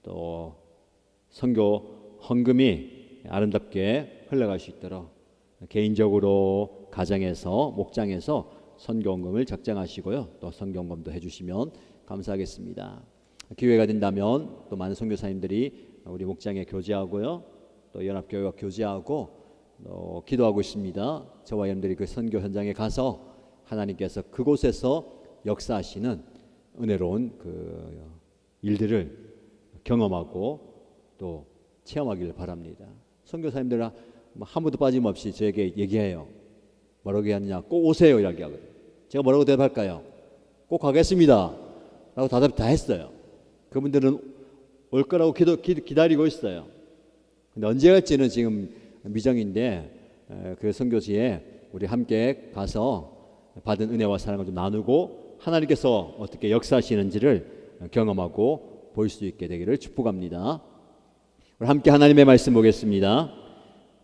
또 선교 헌금이 아름답게 흘러갈 수 있도록 개인적으로 가정에서 목장에서 선교 헌금을 작정하시고요. 또 선교 헌금도 해주시면 감사하겠습니다. 기회가 된다면 또 많은 선교사님들이 우리 목장에 교제하고요. 또 연합교회와 교제하고 또 기도하고 있습니다. 저와 여러분들이 그 선교 현장에 가서 하나님께서 그곳에서 역사하시는 은혜로운 그 일들을 경험하고 또 체험하기를 바랍니다. 선교사님들은 아무도 빠짐없이 저에게 얘기해요. 뭐라고 얘기하느냐? 꼭 오세요 이렇게 하거든요. 제가 뭐라고 대답할까요? 꼭 가겠습니다 라고 대답 다 했어요. 그분들은 올 거라고 기다리고 있어요. 근데 언제 갈지는 지금 미정인데 그 선교지에 우리 함께 가서 받은 은혜와 사랑을 좀 나누고 하나님께서 어떻게 역사하시는지를 경험하고 볼 수 있게 되기를 축복합니다. 우리 함께 하나님의 말씀 보겠습니다.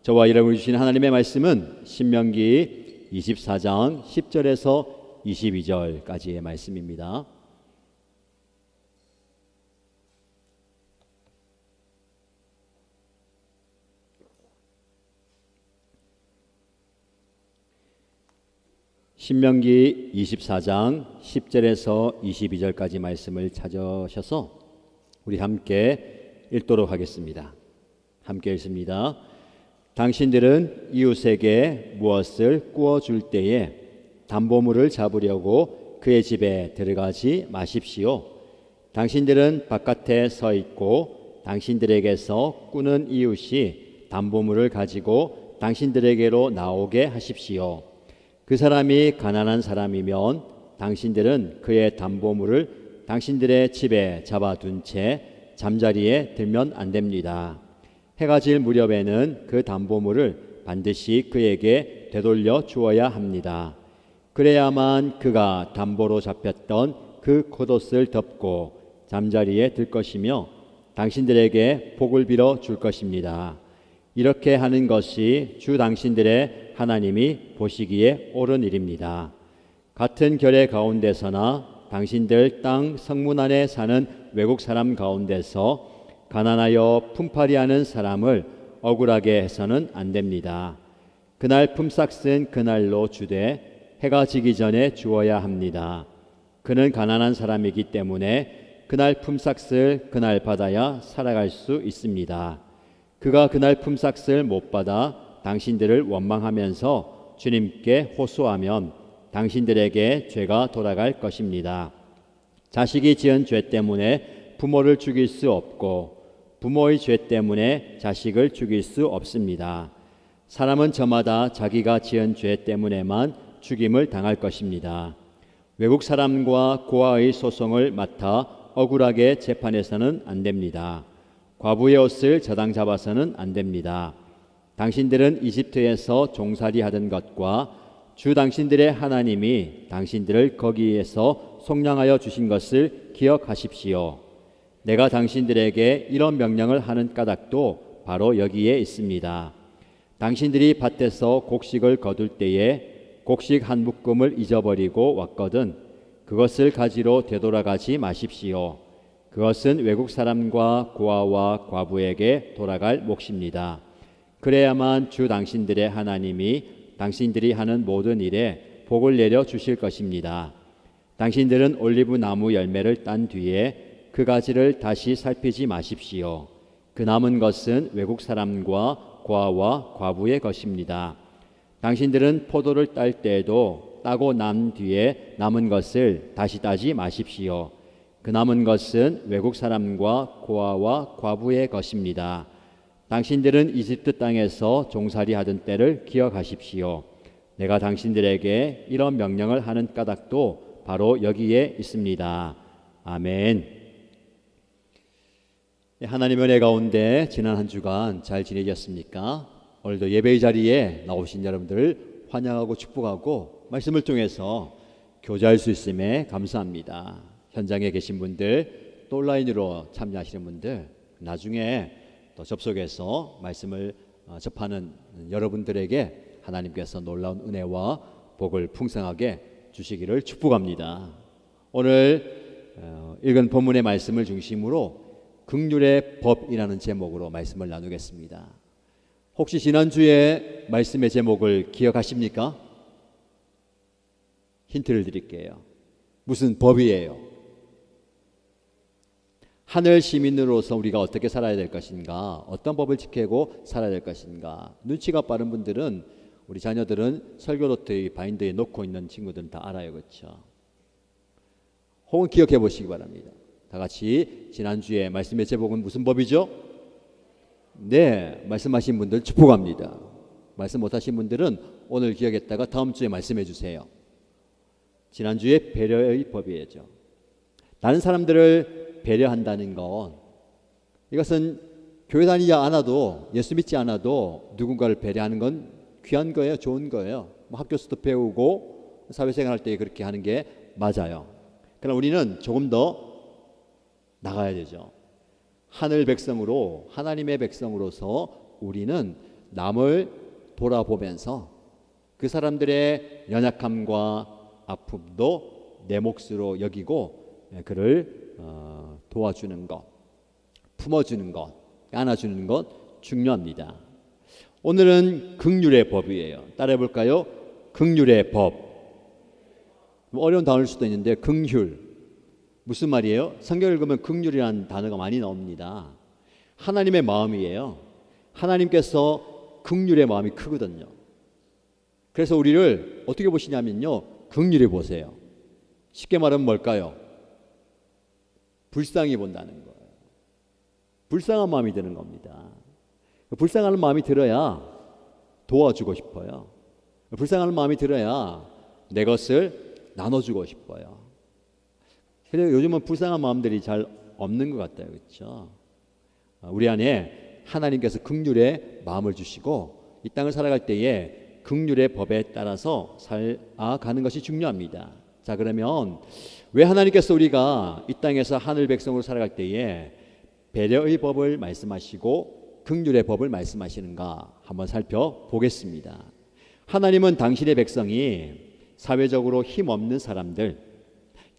저와 여러분이 주신 하나님의 말씀은 신명기 24장 10절에서 22절까지의 말씀입니다. 신명기 24장 10절에서 22절까지 말씀을 찾으셔서 우리 함께 읽도록 하겠습니다. 함께 읽습니다. 당신들은 이웃에게 무엇을 구워줄 때에 담보물을 잡으려고 그의 집에 들어가지 마십시오. 당신들은 바깥에 서 있고 당신들에게서 꾸는 이웃이 담보물을 가지고 당신들에게로 나오게 하십시오. 그 사람이 가난한 사람이면 당신들은 그의 담보물을 당신들의 집에 잡아둔 채 잠자리에 들면 안 됩니다. 해가 질 무렵에는 그 담보물을 반드시 그에게 되돌려 주어야 합니다. 그래야만 그가 담보로 잡혔던 그 겉옷을 덮고 잠자리에 들 것이며 당신들에게 복을 빌어 줄 것입니다. 이렇게 하는 것이 주 당신들의 하나님이 보시기에 옳은 일입니다. 같은 결의 가운데서나 당신들 땅 성문 안에 사는 외국 사람 가운데서 가난하여 품팔이하는 사람을 억울하게 해서는 안 됩니다. 그날 품삯 쓴 그날로 주되 해가 지기 전에 주어야 합니다. 그는 가난한 사람이기 때문에 그날 품삯을 그날 받아야 살아갈 수 있습니다. 그가 그날 품삯을 못 받아 당신들을 원망하면서 주님께 호소하면 당신들에게 죄가 돌아갈 것입니다. 자식이 지은 죄 때문에 부모를 죽일 수 없고 부모의 죄 때문에 자식을 죽일 수 없습니다. 사람은 저마다 자기가 지은 죄 때문에만 죽임을 당할 것입니다. 외국 사람과 고아의 소송을 맡아 억울하게 재판해서는 안 됩니다. 과부의 옷을 저당 잡아서는 안 됩니다. 당신들은 이집트에서 종살이 하던 것과 주 당신들의 하나님이 당신들을 거기에서 속량하여 주신 것을 기억하십시오. 내가 당신들에게 이런 명령을 하는 까닭도 바로 여기에 있습니다. 당신들이 밭에서 곡식을 거둘 때에 곡식 한 묶음을 잊어버리고 왔거든 그것을 가지러 되돌아가지 마십시오. 그것은 외국 사람과 고아와 과부에게 돌아갈 몫입니다. 그래야만 주 당신들의 하나님이 당신들이 하는 모든 일에 복을 내려 주실 것입니다. 당신들은 올리브 나무 열매를 딴 뒤에 그 가지를 다시 살피지 마십시오. 그 남은 것은 외국 사람과 고아와 과부의 것입니다. 당신들은 포도를 딸 때에도 따고 난 뒤에 남은 것을 다시 따지 마십시오. 그 남은 것은 외국 사람과 고아와 과부의 것입니다. 당신들은 이집트 땅에서 종살이 하던 때를 기억하십시오. 내가 당신들에게 이런 명령을 하는 까닭도 바로 여기에 있습니다. 아멘. 하나님의 은혜 가운데 지난 한 주간 잘 지내셨습니까? 오늘도 예배의 자리에 나오신 여러분들을 환영하고 축복하고 말씀을 통해서 교제할 수 있음에 감사합니다. 현장에 계신 분들 또 온라인으로 참여하시는 분들 나중에 또 접속해서 말씀을 접하는 여러분들에게 하나님께서 놀라운 은혜와 복을 풍성하게 주시기를 축복합니다. 오늘 읽은 본문의 말씀을 중심으로 긍휼의 법이라는 제목으로 말씀을 나누겠습니다. 혹시 지난주에 말씀의 제목을 기억하십니까? 힌트를 드릴게요. 무슨 법이에요? 하늘 시민으로서 우리가 어떻게 살아야 될 것인가, 어떤 법을 지키고 살아야 될 것인가. 눈치가 빠른 분들은, 우리 자녀들은 설교노트의 바인더에 놓고 있는 친구들은 다 알아요. 그렇죠? 혹은 기억해 보시기 바랍니다. 다 같이 지난주에 말씀의 제목은 무슨 법이죠? 네, 말씀하신 분들 축복합니다. 말씀 못하신 분들은 오늘 기억했다가 다음 주에 말씀해 주세요. 지난주에 배려의 법이죠. 다른 사람들을 배려한다는 건, 이것은 교회 다니지 않아도, 예수 믿지 않아도 누군가를 배려하는 건 귀한 거예요. 좋은 거예요. 학교에서도 배우고 사회생활 할 때 그렇게 하는 게 맞아요. 그러나 우리는 조금 더 나가야 되죠. 하늘 백성으로, 하나님의 백성으로서 우리는 남을 돌아보면서 그 사람들의 연약함과 아픔도 내 몫으로 여기고 그를 도와주는 것, 품어주는 것, 안아주는 것 중요합니다. 오늘은 긍휼의 법이에요. 따라해 볼까요? 긍휼의 법. 어려운 단어일 수도 있는데, 긍휼 무슨 말이에요? 성경 읽으면 긍휼이라는 단어가 많이 나옵니다. 하나님의 마음이에요. 하나님께서 긍휼의 마음이 크거든요. 그래서 우리를 어떻게 보시냐면요, 긍휼히 보세요. 쉽게 말하면 뭘까요? 불쌍히 본다는 거예요. 불쌍한 마음이 드는 겁니다. 불쌍한 마음이 들어야 도와주고 싶어요. 불쌍한 마음이 들어야 내 것을 나눠주고 싶어요. 근데 요즘은 불쌍한 마음들이 잘 없는 것 같아요. 그렇죠? 우리 안에 하나님께서 긍휼의 마음을 주시고 이 땅을 살아갈 때에 긍휼의 법에 따라서 살아가는 것이 중요합니다. 자, 그러면 왜 하나님께서 우리가 이 땅에서 하늘 백성으로 살아갈 때에 배려의 법을 말씀하시고 긍휼의 법을 말씀하시는가 한번 살펴보겠습니다. 하나님은 당신의 백성이 사회적으로 힘없는 사람들,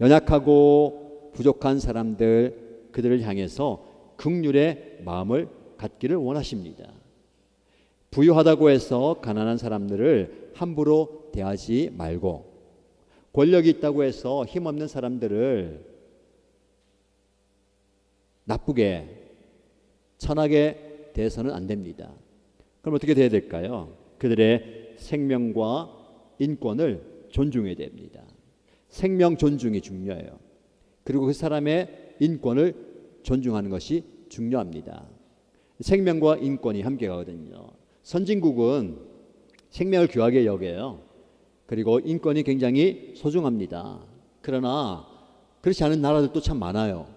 연약하고 부족한 사람들, 그들을 향해서 긍휼의 마음을 갖기를 원하십니다. 부유하다고 해서 가난한 사람들을 함부로 대하지 말고, 권력이 있다고 해서 힘없는 사람들을 나쁘게, 천하게 대해서는 안 됩니다. 그럼 어떻게 돼야 될까요? 그들의 생명과 인권을 존중해야 됩니다. 생명 존중이 중요해요. 그리고 그 사람의 인권을 존중하는 것이 중요합니다. 생명과 인권이 함께 가거든요. 선진국은 생명을 귀하게 여겨요. 그리고 인권이 굉장히 소중합니다. 그러나 그렇지 않은 나라들도 참 많아요.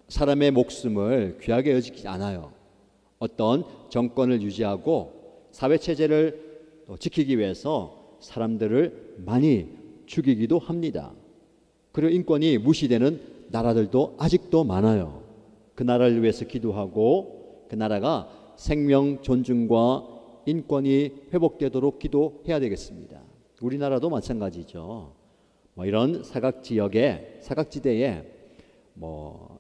사람의 목숨을 귀하게 여기지 않아요. 어떤 정권을 유지하고 사회체제를 지키기 위해서 사람들을 많이 죽이기도 합니다. 그리고 인권이 무시되는 나라들도 아직도 많아요. 그 나라를 위해서 기도하고 그 나라가 생명 존중과 인권이 회복되도록 기도해야 되겠습니다. 우리나라도 마찬가지죠. 이런 사각지역에, 사각지대에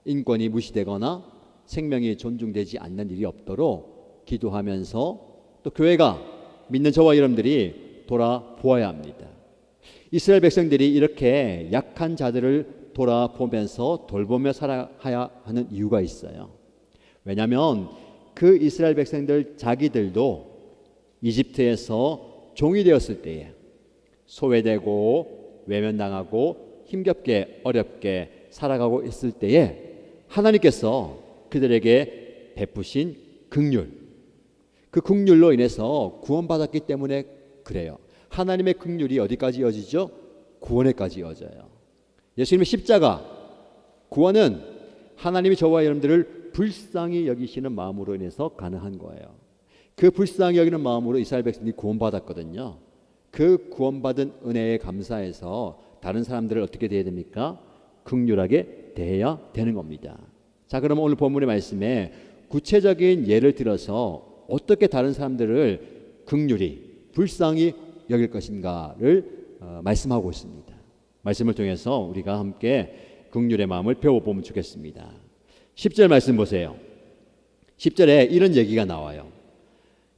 인권이 무시되거나 생명이 존중되지 않는 일이 없도록 기도하면서 또 교회가 믿는 저와 여러분들이 돌아보아야 합니다. 이스라엘 백성들이 이렇게 약한 자들을 돌아보면서 돌보며 살아야 하는 이유가 있어요. 왜냐하면 그 이스라엘 백성들 자기들도 이집트에서 종이 되었을 때에 소외되고 외면당하고 힘겹게 어렵게 살아가고 있을 때에 하나님께서 그들에게 베푸신 긍휼, 그 긍휼로 인해서 구원받았기 때문에 그래요. 하나님의 긍휼이 어디까지 이어지죠? 구원에까지 이어져요. 예수님의 십자가 구원은 하나님이 저와 여러분들을 불쌍히 여기시는 마음으로 인해서 가능한 거예요. 그 불쌍히 여기는 마음으로 이스라엘 백성들이 구원받았거든요. 그 구원받은 은혜에 감사해서 다른 사람들을 어떻게 대해야 됩니까? 긍휼하게 대해야 되는 겁니다. 자, 그럼 오늘 본문의 말씀에 구체적인 예를 들어서 어떻게 다른 사람들을 긍휼히 불쌍히 여길 것인가를 말씀하고 있습니다. 말씀을 통해서 우리가 함께 긍휼의 마음을 배워보면 좋겠습니다. 10절 말씀 보세요. 10절에 이런 얘기가 나와요.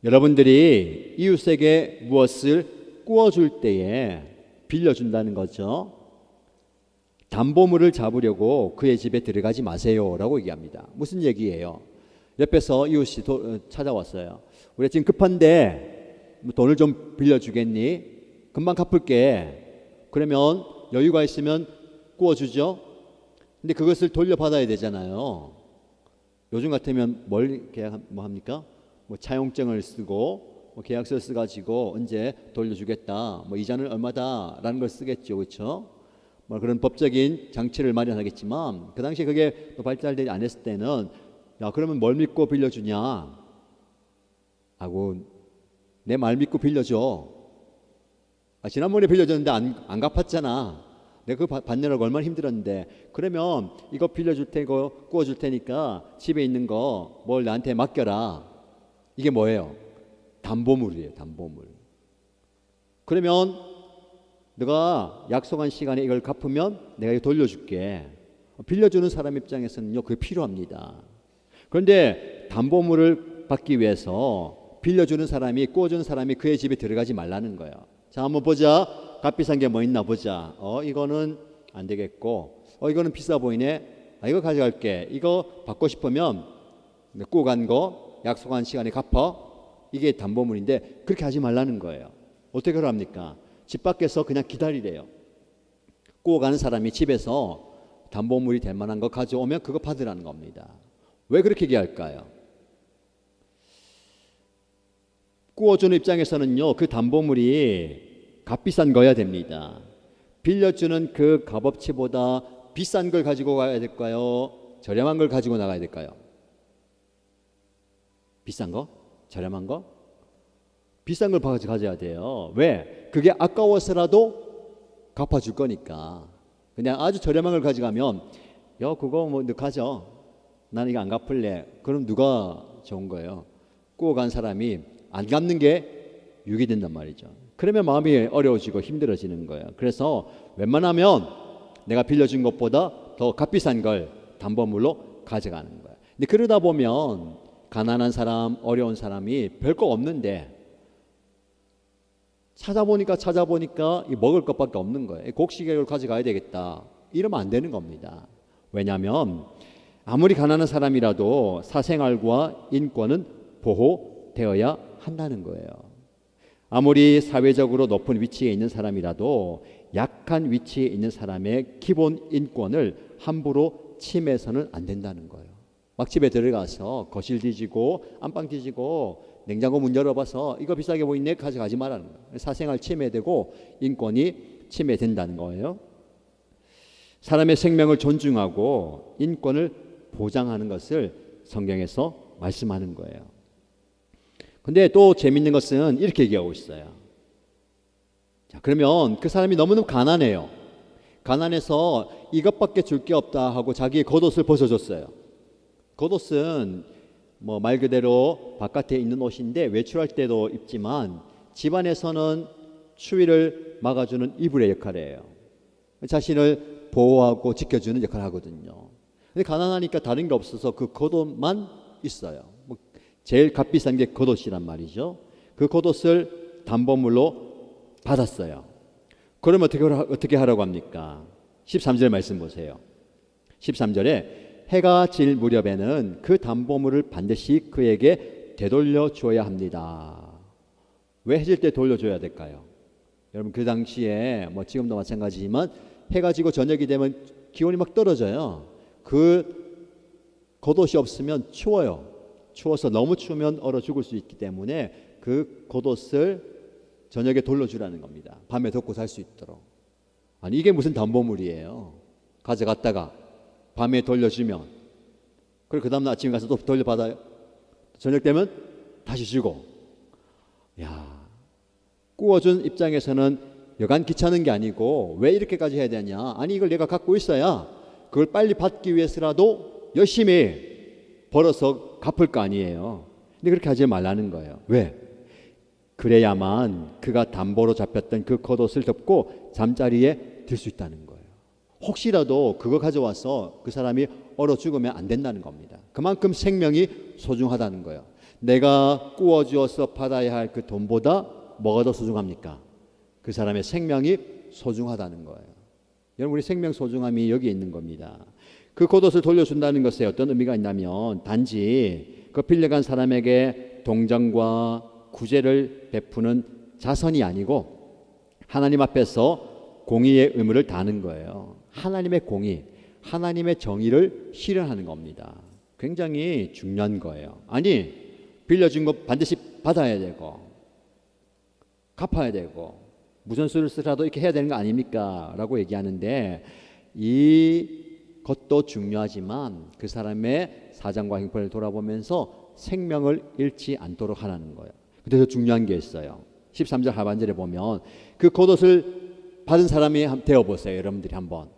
여러분들이 이웃에게 무엇을 꾸어줄 때에 빌려준다는 거죠. 담보물을 잡으려고 그의 집에 들어가지 마세요 라고 얘기합니다. 무슨 얘기예요? 옆에서 이웃이 찾아왔어요. 우리 지금 급한데 돈을 좀 빌려주겠니? 금방 갚을게. 그러면 여유가 있으면 꾸어주죠. 근데 그것을 돌려받아야 되잖아요. 요즘 같으면 뭘 계약 뭐 합니까? 뭐 차용증을 쓰고 뭐 계약서를 써가지고 언제 돌려주겠다, 뭐 이자는 얼마다라는 걸 쓰겠죠, 그렇죠? 뭐 그런 법적인 장치를 마련하겠지만 그 당시에 그게 발달되지 않았을 때는 야 그러면 뭘 믿고 빌려주냐 하고 내 말 믿고 빌려줘. 지난번에 빌려줬는데 안 갚았잖아. 내가 그거 받느라고 얼마나 힘들었는데. 그러면 이거 빌려줄 테고 구워줄 테니까 집에 있는 거 뭘 나한테 맡겨라. 이게 뭐예요? 담보물이에요. 담보물. 그러면 너가 약속한 시간에 이걸 갚으면 내가 이거 돌려줄게. 빌려주는 사람 입장에서는요 그게 필요합니다. 그런데 담보물을 받기 위해서 빌려주는 사람이 구워주는 사람이 그의 집에 들어가지 말라는 거예요. 자 한번 보자. 값비싼 게 뭐 있나 보자. 이거는 안 되겠고 이거는 비싸 보이네. 이거 가져갈게. 이거 받고 싶으면 꾸고 간 거 약속한 시간에 갚아. 이게 담보물인데 그렇게 하지 말라는 거예요. 어떻게 그럽니까? 집 밖에서 그냥 기다리래요. 꾸고 가는 사람이 집에서 담보물이 될 만한 거 가져오면 그거 받으라는 겁니다. 왜 그렇게 얘기할까요? 꾸어주는 입장에서는요 그 담보물이 값비싼 거야 됩니다. 빌려주는 그 값어치보다 비싼 걸 가지고 가야 될까요? 저렴한 걸 가지고 나가야 될까요? 비싼 거? 저렴한 거? 비싼 걸 가져야 돼요. 왜? 그게 아까워서라도 갚아줄 거니까. 그냥 아주 저렴한 걸 가져가면 야 그거 뭐 너 가져. 나는 이거 안 갚을래. 그럼 누가 좋은 거예요? 꾸어 간 사람이 안 갚는 게 유익이 된단 말이죠. 그러면 마음이 어려워지고 힘들어지는 거예요. 그래서 웬만하면 내가 빌려준 것보다 더 값비싼 걸 담보물로 가져가는 거예요. 근데 그러다 보면 가난한 사람, 어려운 사람이 별거 없는데 찾아보니까 이 먹을 것밖에 없는 거예요. 곡식을 가져가야 되겠다. 이러면 안 되는 겁니다. 왜냐하면 아무리 가난한 사람이라도 사생활과 인권은 보호되어야 한다는 거예요. 아무리 사회적으로 높은 위치에 있는 사람이라도 약한 위치에 있는 사람의 기본 인권을 함부로 침해해서는 안 된다는 거예요. 막 집에 들어가서 거실 뒤지고 안방 뒤지고 냉장고 문 열어봐서 이거 비싸게 보이네 가져가지 말라는 거예요. 사생활 침해되고 인권이 침해된다는 거예요. 사람의 생명을 존중하고 인권을 보장하는 것을 성경에서 말씀하는 거예요. 근데 또 재밌는 것은 이렇게 얘기하고 있어요. 자, 그러면 그 사람이 너무너무 가난해요. 가난해서 이것밖에 줄 게 없다 하고 자기의 겉옷을 벗어줬어요. 겉옷은 뭐 말 그대로 바깥에 있는 옷인데 외출할 때도 입지만 집안에서는 추위를 막아주는 이불의 역할이에요. 자신을 보호하고 지켜주는 역할을 하거든요. 근데 가난하니까 다른 게 없어서 그 겉옷만 있어요. 제일 값비싼 게 겉옷이란 말이죠. 그 겉옷을 담보물로 받았어요. 그러면 어떻게 하라고 합니까? 13절 말씀 보세요. 13절에 해가 질 무렵에는 그 담보물을 반드시 그에게 되돌려 줘야 합니다. 왜 해질 때 돌려줘야 될까요? 여러분 그 당시에 뭐 지금도 마찬가지지만 해가 지고 저녁이 되면 기온이 막 떨어져요. 그 겉옷이 없으면 추워요. 추워서 너무 추우면 얼어 죽을 수 있기 때문에 그 겉옷을 저녁에 돌려주라는 겁니다. 밤에 덮고 살 수 있도록. 아니 이게 무슨 담보물이에요. 가져갔다가 밤에 돌려주면 그리고 그 다음날 아침에 가서 또 돌려받아요. 저녁 되면 다시 주고. 야, 구워준 입장에서는 여간 귀찮은 게 아니고 왜 이렇게까지 해야 되냐. 아니 이걸 내가 갖고 있어야 그걸 빨리 받기 위해서라도 열심히 벌어서 갚을 거 아니에요. 근데 그렇게 하지 말라는 거예요. 왜? 그래야만 그가 담보로 잡혔던 그 겉옷을 덮고 잠자리에 들 수 있다는 거예요. 혹시라도 그거 가져와서 그 사람이 얼어 죽으면 안 된다는 겁니다. 그만큼 생명이 소중하다는 거예요. 내가 구워주어서 받아야 할 그 돈보다 뭐가 더 소중합니까? 그 사람의 생명이 소중하다는 거예요. 여러분, 우리 생명 소중함이 여기에 있는 겁니다. 그 겉옷을 돌려준다는 것에 어떤 의미가 있냐면 단지 그 빌려간 사람에게 동정과 구제를 베푸는 자선이 아니고 하나님 앞에서 공의의 의무를 다하는 거예요. 하나님의 공의, 하나님의 정의를 실현하는 겁니다. 굉장히 중요한 거예요. 아니, 빌려준 거 반드시 받아야 되고 갚아야 되고 무슨 수를 쓰라도 이렇게 해야 되는 거 아닙니까? 라고 얘기하는데, 이것도 중요하지만 그 사람의 사정과 형편을 돌아보면서 생명을 잃지 않도록 하라는 거예요. 근데 더 중요한 게 있어요. 13절 하반절에 보면 그 겉옷을 받은 사람이 되어보세요. 여러분들이 한번.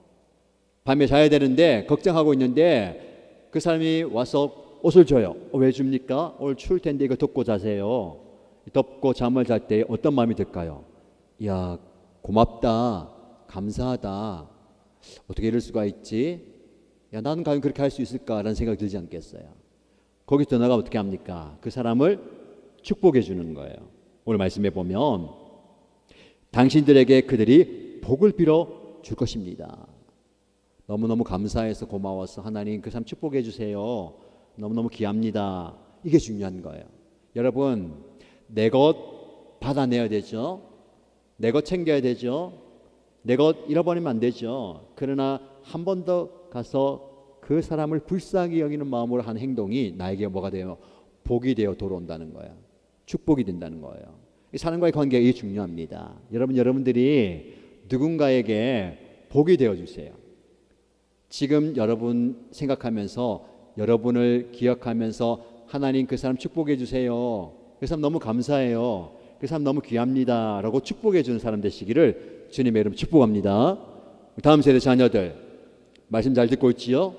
밤에 자야 되는데 걱정하고 있는데 그 사람이 와서 옷을 줘요. 왜 줍니까? 오늘 추울 텐데 이거 덮고 자세요. 덮고 잠을 잘 때 어떤 마음이 들까요? 야, 고맙다, 감사하다, 어떻게 이럴 수가 있지? 야, 나는 과연 그렇게 할 수 있을까라는 생각이 들지 않겠어요? 거기서 더 나가 어떻게 합니까? 그 사람을 축복해 주는 거예요. 오늘 말씀해 보면 당신들에게 그들이 복을 빌어 줄 것입니다. 너무너무 감사해서 고마워서 하나님 그 사람 축복해 주세요. 너무너무 귀합니다. 이게 중요한 거예요. 여러분, 내 것 받아내야 되죠. 내 것 챙겨야 되죠. 내 것 잃어버리면 안 되죠. 그러나 한 번 더 가서 그 사람을 불쌍히 여기는 마음으로 한 행동이 나에게 뭐가 돼요? 복이 되어 돌아온다는 거예요. 축복이 된다는 거예요. 이 사람과의 관계가 이게 중요합니다. 여러분들이 누군가에게 복이 되어 주세요. 지금 여러분 생각하면서, 여러분을 기억하면서 하나님 그 사람 축복해 주세요. 그 사람 너무 감사해요. 그 사람 너무 귀합니다. 라고 축복해 주는 사람 되시기를 주님의 이름 축복합니다. 다음 세대 자녀들 말씀 잘 듣고 있지요?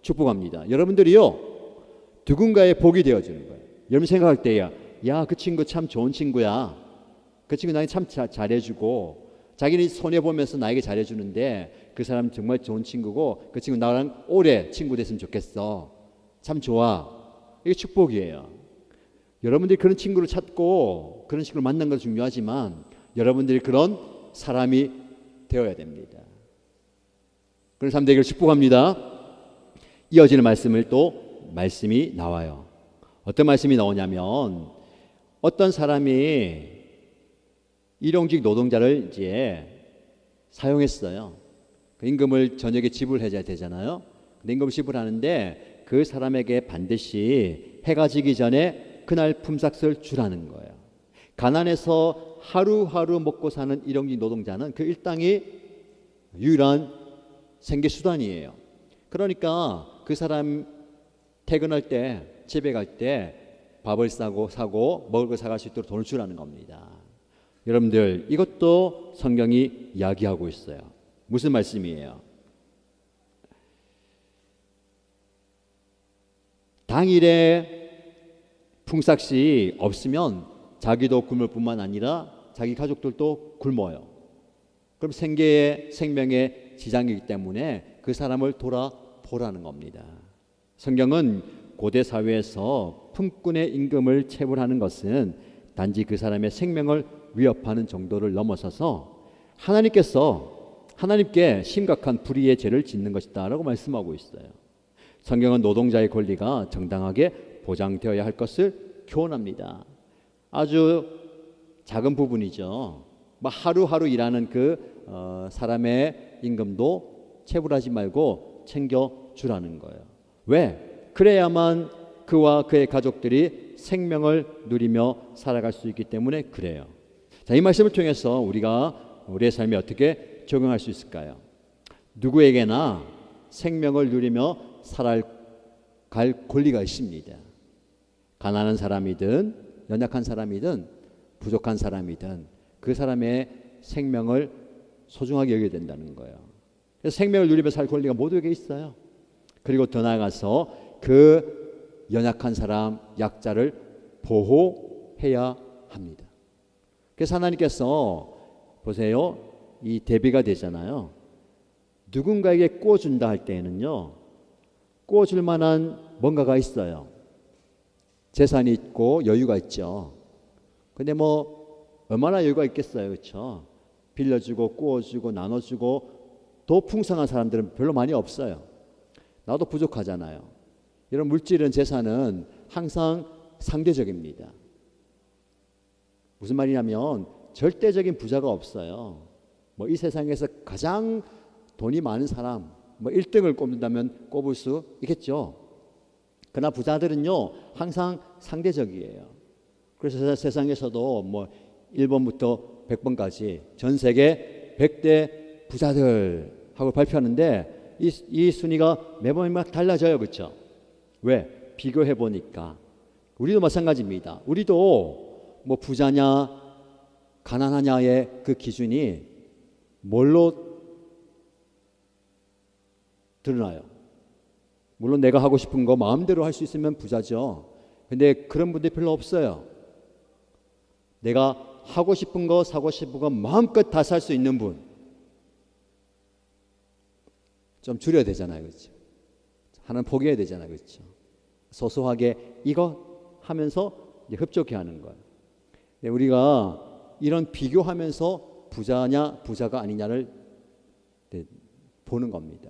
축복합니다. 여러분들이요, 누군가의 복이 되어주는 거예요. 여러분 생각할 때야, 야, 그 친구 참 좋은 친구야. 그 친구 나에게 참 잘해주고 자기는 손해보면서 나에게 잘해주는데 그 사람 정말 좋은 친구고 그 친구 나랑 오래 친구 됐으면 좋겠어. 참 좋아. 이게 축복이에요. 여러분들이 그런 친구를 찾고 그런 친구를 만나는 것도 중요하지만 여러분들이 그런 사람이 되어야 됩니다. 그런 사람 되기를 축복합니다. 이어지는 말씀이 나와요. 어떤 말씀이 나오냐면 어떤 사람이 일용직 노동자를 이제 사용했어요. 그 임금을 저녁에 지불해야 되잖아요. 근데 임금을 지불하는데 그 사람에게 반드시 해가 지기 전에 그날 품삯을 주라는 거예요. 가난해서 하루하루 먹고 사는 일용직 노동자는 그 일당이 유일한 생계 수단이에요. 그러니까 그 사람 퇴근할 때, 집에 갈 때 밥을 사고 먹을 걸 사갈 수 있도록 돈을 주라는 겁니다. 여러분들, 이것도 성경이 이야기하고 있어요. 무슨 말씀이에요? 당일에 품삯이 없으면 자기도 굶을 뿐만 아니라 자기 가족들도 굶어요. 그럼 생명에 지장이기 때문에 그 사람을 돌아보라는 겁니다. 성경은 고대 사회에서 품꾼의 임금을 체불하는 것은 단지 그 사람의 생명을 위협하는 정도를 넘어서서 하나님께 심각한 불의의 죄를 짓는 것이다 라고 말씀하고 있어요. 성경은 노동자의 권리가 정당하게 보장되어야 할 것을 교훈합니다. 아주 작은 부분이죠. 하루하루 일하는 그 사람의 임금도 체불하지 말고 챙겨주라는 거예요. 왜? 그래야만 그와 그의 가족들이 생명을 누리며 살아갈 수 있기 때문에 그래요. 자, 이 말씀을 통해서 우리가 우리의 삶에 어떻게 적용할 수 있을까요? 누구에게나 생명을 누리며 살아갈 권리가 있습니다. 가난한 사람이든 연약한 사람이든 부족한 사람이든 그 사람의 생명을 소중하게 여겨야 된다는 거예요. 그래서 생명을 누리며 살 권리가 모두에게 있어요. 그리고 더 나아가서 그 연약한 사람, 약자를 보호해야 합니다. 그래서 하나님께서 보세요, 이 대비가 되잖아요. 누군가에게 구워준다 할 때에는요, 꾸어줄 만한 뭔가가 있어요. 재산이 있고 여유가 있죠. 근데 뭐 얼마나 여유가 있겠어요, 그렇죠? 빌려주고 꾸어주고 나눠주고 더 풍성한 사람들은 별로 많이 없어요. 나도 부족하잖아요. 이런 물질은 재산은 항상 상대적입니다. 무슨 말이냐면 절대적인 부자가 없어요. 뭐 이 세상에서 가장 돈이 많은 사람, 뭐 1등을 꼽는다면 꼽을 수 있겠죠. 그러나 부자들은요 항상 상대적이에요. 그래서 세상에서도 뭐 1번부터 100번까지 전 세계 100대 부자들 하고 발표하는데 이 순위가 매번 막 달라져요, 그렇죠? 왜? 비교해 보니까 우리도 마찬가지입니다. 우리도 뭐 부자냐 가난하냐의 그 기준이 뭘로 드러나요? 물론 내가 하고 싶은 거 마음대로 할 수 있으면 부자죠. 근데 그런 분들이 별로 없어요. 내가 하고 싶은 거 사고 싶은 거 마음껏 다 살 수 있는 분 좀 줄여야 되잖아요, 그렇죠? 하나는 포기해야 되잖아요, 그렇죠? 소소하게 이거 하면서 이제 흡족해 하는 거예요. 우리가 이런 비교하면서 부자냐 부자가 아니냐를 보는 겁니다.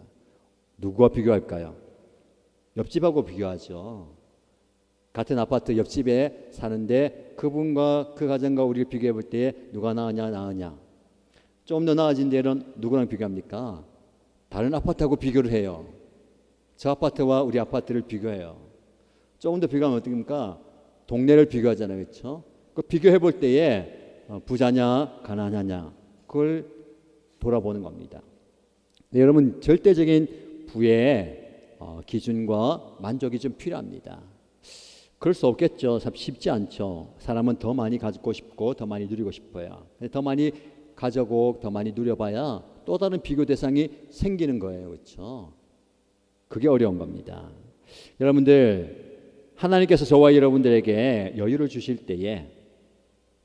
누구와 비교할까요? 옆집하고 비교하죠. 같은 아파트 옆집에 사는데 그분과 그 가정과 우리가 비교해 볼 때 누가 나으냐. 좀 더 나아진 데는 누구랑 비교합니까? 다른 아파트하고 비교를 해요. 저 아파트와 우리 아파트를 비교해요. 조금 더 비교하면 어떻습니까? 동네를 비교하잖아요, 그렇죠? 그 비교해 볼 때에 부자냐 가난하냐 그걸 돌아보는 겁니다. 네, 여러분 절대적인 부의 기준과 만족이 좀 필요합니다. 그럴 수 없겠죠. 참 쉽지 않죠. 사람은 더 많이 가지고 싶고 더 많이 누리고 싶어요. 더 많이 가져고 더 많이 누려봐야 또 다른 비교 대상이 생기는 거예요, 그렇죠? 그게 어려운 겁니다. 여러분들 하나님께서 저와 여러분들에게 여유를 주실 때에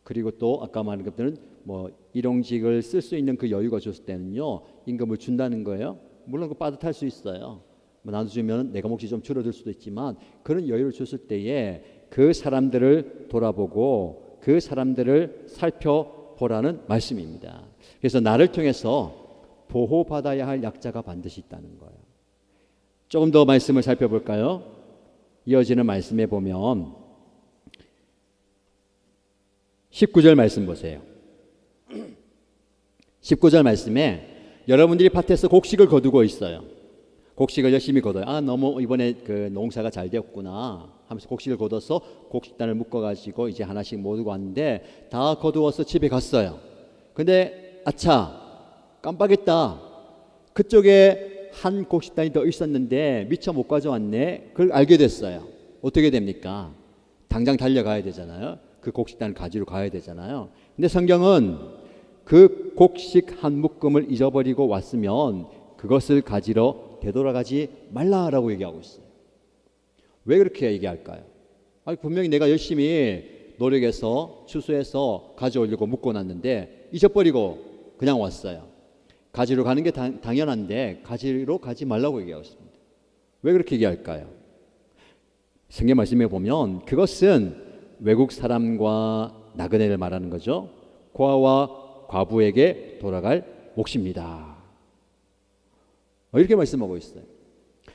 그리고 또 아까 말한 것들은 뭐 일용직을 쓸 수 있는 그 여유가 줬을 때는요 임금을 준다는 거예요. 물론 그 빠듯할 수 있어요. 뭐 나눠주면 내가 몫이 좀 줄어들 수도 있지만 그런 여유를 줬을 때에 그 사람들을 돌아보고 그 사람들을 살펴보라는 말씀입니다. 그래서 나를 통해서 보호받아야 할 약자가 반드시 있다는 거예요. 조금 더 말씀을 살펴볼까요? 이어지는 말씀에 보면 19절 말씀 보세요. 19절 말씀에 여러분들이 밭에서 곡식을 거두고 있어요. 곡식을 열심히 거둬요. 너무 이번에 그 농사가 잘 되었구나 하면서 곡식을 거둬서 곡식단을 묶어가지고 이제 하나씩 모으고 왔는데 다 거두어서 집에 갔어요. 근데 아차 깜빡했다. 그쪽에 한 곡식단이 더 있었는데 미처 못 가져왔네. 그걸 알게 됐어요. 어떻게 됩니까? 당장 달려가야 되잖아요. 그 곡식단을 가지러 가야 되잖아요. 근데 성경은 그 곡식 한 묶음을 잊어버리고 왔으면 그것을 가지러 되돌아가지 말라라고 얘기하고 있어요. 왜 그렇게 얘기할까요? 분명히 내가 열심히 노력해서 추수해서 가져오려고 묶어놨는데 잊어버리고 그냥 왔어요. 가지러 가는 게 당연한데 가지러 가지 말라고 얘기하고 있습니다. 왜 그렇게 얘기할까요? 성경 말씀에 보면 그것은 외국 사람과 나그네를 말하는 거죠. 고아와 과부에게 돌아갈 몫입니다. 이렇게 말씀하고 있어요.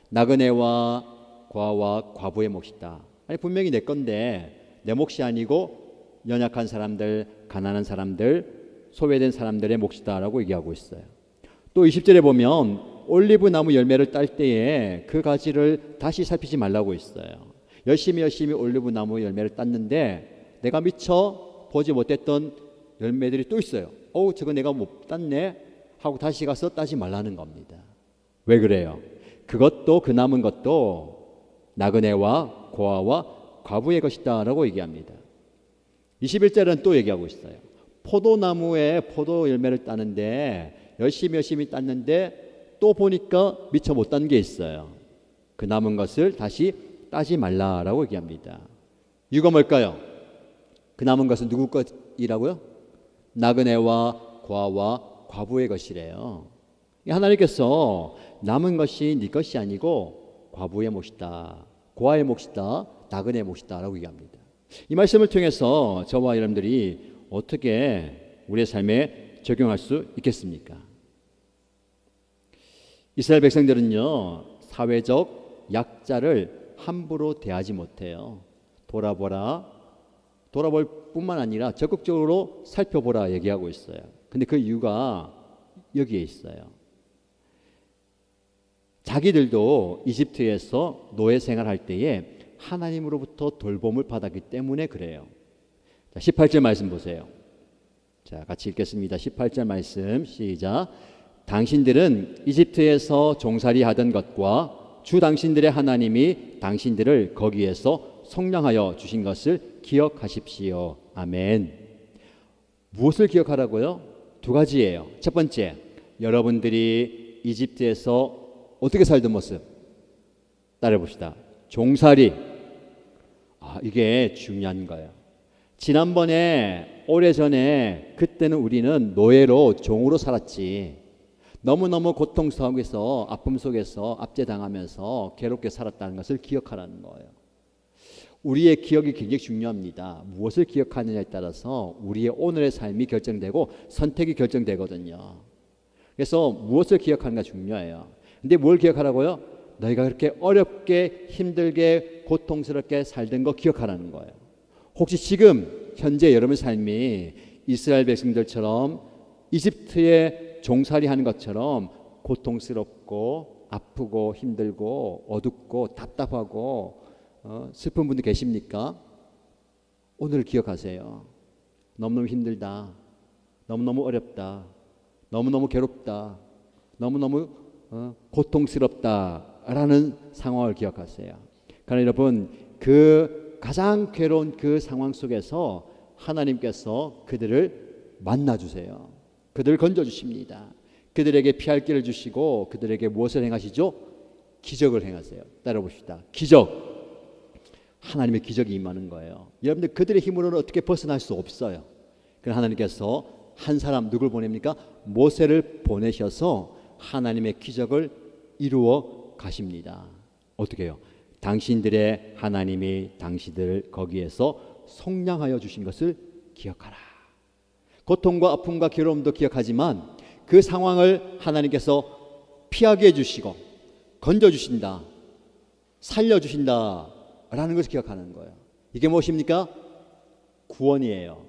나그네와 고아와 과부의 몫이다. 분명히 내 건데 내 몫이 아니고 연약한 사람들, 가난한 사람들, 소외된 사람들의 몫이다라고 얘기하고 있어요. 또 20절에 보면 올리브 나무 열매를 딸 때에 그 가지를 다시 살피지 말라고 있어요. 열심히 올리브 나무 열매를 땄는데 내가 미처 보지 못했던 열매들이 또 있어요. 저거 내가 못 땄네 하고 다시 가서 따지 말라는 겁니다. 왜 그래요? 그것도 그 남은 것도 나그네와 고아와 과부의 것이다 라고 얘기합니다. 21절은 또 얘기하고 있어요. 포도나무에 포도 열매를 따는데 열심히 땄는데 또 보니까 미처 못 딴 게 있어요. 그 남은 것을 다시 따지 말라라고 얘기합니다. 이유가 뭘까요? 그 남은 것은 누구 것이라고요? 나그네와 고아와 과부의 것이래요. 하나님께서 남은 것이 네 것이 아니고 과부의 몫이다, 고아의 몫이다, 나그네의 몫이다 라고 얘기합니다. 이 말씀을 통해서 저와 여러분들이 어떻게 우리의 삶에 적용할 수 있겠습니까? 이스라엘 백성들은요, 사회적 약자를 함부로 대하지 못해요. 돌아볼 뿐만 아니라 적극적으로 살펴보라 얘기하고 있어요. 근데 그 이유가 여기에 있어요. 자기들도 이집트에서 노예 생활할 때에 하나님으로부터 돌봄을 받았기 때문에 그래요. 자, 18절 말씀 보세요. 자, 같이 읽겠습니다. 18절 말씀 시작. 당신들은 이집트에서 종살이 하던 것과 주 당신들의 하나님이 당신들을 거기에서 속량하여 주신 것을 기억하십시오. 아멘. 무엇을 기억하라고요? 두 가지예요. 첫 번째, 여러분들이 이집트에서 어떻게 살던 모습 따라해봅시다. 종살이. 이게 중요한 거예요. 지난번에 오래전에 그때는 우리는 노예로 종으로 살았지. 너무너무 고통스러워서 아픔 속에서 압제당하면서 괴롭게 살았다는 것을 기억하라는 거예요. 우리의 기억이 굉장히 중요합니다. 무엇을 기억하느냐에 따라서 우리의 오늘의 삶이 결정되고 선택이 결정되거든요. 그래서 무엇을 기억하는가 중요해요. 근데 뭘 기억하라고요? 너희가 그렇게 어렵게 힘들게 고통스럽게 살던 거 기억하라는 거예요. 혹시 지금 현재 여러분의 삶이 이스라엘 백성들처럼 이집트에 종살이 하는 것처럼 고통스럽고 아프고 힘들고 어둡고 답답하고 슬픈 분들 계십니까? 오늘 기억하세요. 너무너무 힘들다. 너무너무 어렵다. 너무너무 괴롭다. 너무너무 고통스럽다라는 상황을 기억하세요. 그러나 여러분, 그 가장 괴로운 그 상황 속에서 하나님께서 그들을 만나주세요. 그들을 건져주십니다. 그들에게 피할 길을 주시고 그들에게 무엇을 행하시죠? 기적을 행하세요. 따라봅시다. 기적. 하나님의 기적이 임하는 거예요. 여러분들 그들의 힘으로는 어떻게 벗어날 수 없어요. 그러나 하나님께서 한 사람 누굴 보냅니까? 모세를 보내셔서 하나님의 기적을 이루어 가십니다. 어떻게 해요? 당신들의 하나님이 당신들을 거기에서 속량하여 주신 것을 기억하라. 고통과 아픔과 괴로움도 기억하지만 그 상황을 하나님께서 피하게 해주시고 건져주신다, 살려주신다 라는 것을 기억하는 거예요. 이게 무엇입니까? 구원이에요.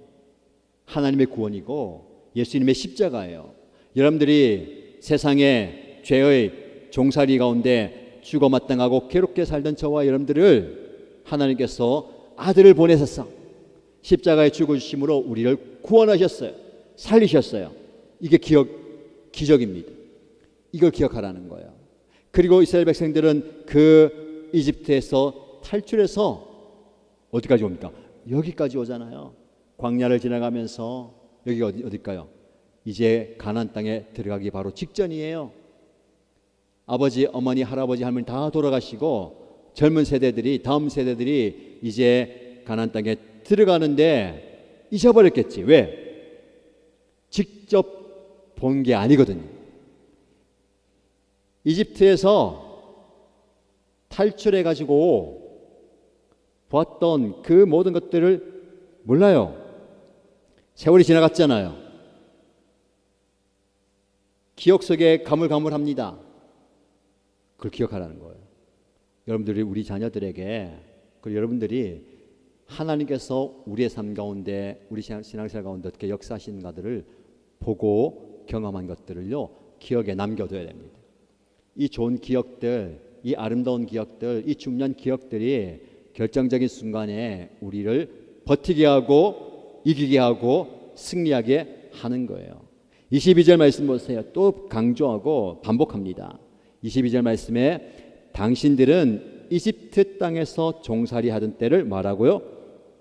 하나님의 구원이고 예수님의 십자가예요. 여러분들이 세상의 죄의 종살이 가운데 죽어 마땅하고 괴롭게 살던 저와 여러분들을 하나님께서 아들을 보내셔서 십자가에 죽어주심으로 우리를 구원하셨어요. 살리셨어요. 이게 기적입니다. 이걸 기억하라는 거예요. 그리고 이스라엘 백성들은 그 이집트에서 탈출해서 어디까지 옵니까? 여기까지 오잖아요. 광야를 지나가면서 여기가 어딜까요? 이제 가나안 땅에 들어가기 바로 직전이에요. 아버지, 어머니, 할아버지, 할머니 다 돌아가시고 젊은 세대들이, 다음 세대들이 이제 가나안 땅에 들어가는데 잊어버렸겠지. 왜? 직접 본 게 아니거든요. 이집트에서 탈출해가지고 보았던 그 모든 것들을 몰라요. 세월이 지나갔잖아요. 기억 속에 가물가물합니다. 그걸 기억하라는 거예요. 여러분들이 우리 자녀들에게, 그리고 여러분들이 하나님께서 우리의 삶 가운데, 우리 신앙생활 가운데 어떻게 역사하시는가들을 보고 경험한 것들을요, 기억에 남겨둬야 됩니다. 이 좋은 기억들, 이 아름다운 기억들, 이 중요한 기억들이 결정적인 순간에 우리를 버티게 하고 이기게 하고 승리하게 하는 거예요. 22절 말씀 보세요. 또 강조하고 반복합니다. 22절 말씀에 당신들은 이집트 땅에서 종살이 하던 때를 말하고요.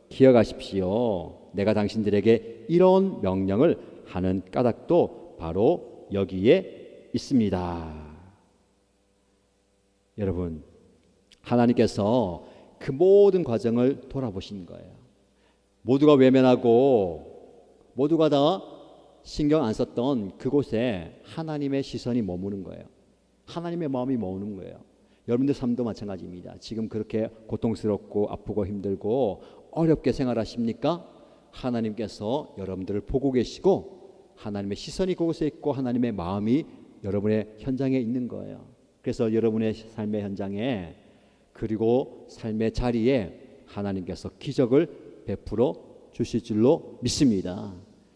기억하십시오. 내가 당신들에게 이런 명령을 하는 까닭도 바로 여기에 있습니다. 여러분, 하나님께서 그 모든 과정을 돌아보신 거예요. 모두가 외면하고 모두가 다 신경 안 썼던 그곳에 하나님의 시선이 머무는 거예요. 하나님의 마음이 머무는 거예요. 여러분들 삶도 마찬가지입니다. 지금 그렇게 고통스럽고 아프고 힘들고 어렵게 생활하십니까? 하나님께서 여러분들을 보고 계시고 하나님의 시선이 그곳에 있고 하나님의 마음이 여러분의 현장에 있는 거예요. 그래서 여러분의 삶의 현장에 그리고 삶의 자리에 하나님께서 기적을 베풀어 주실 줄로 믿습니다.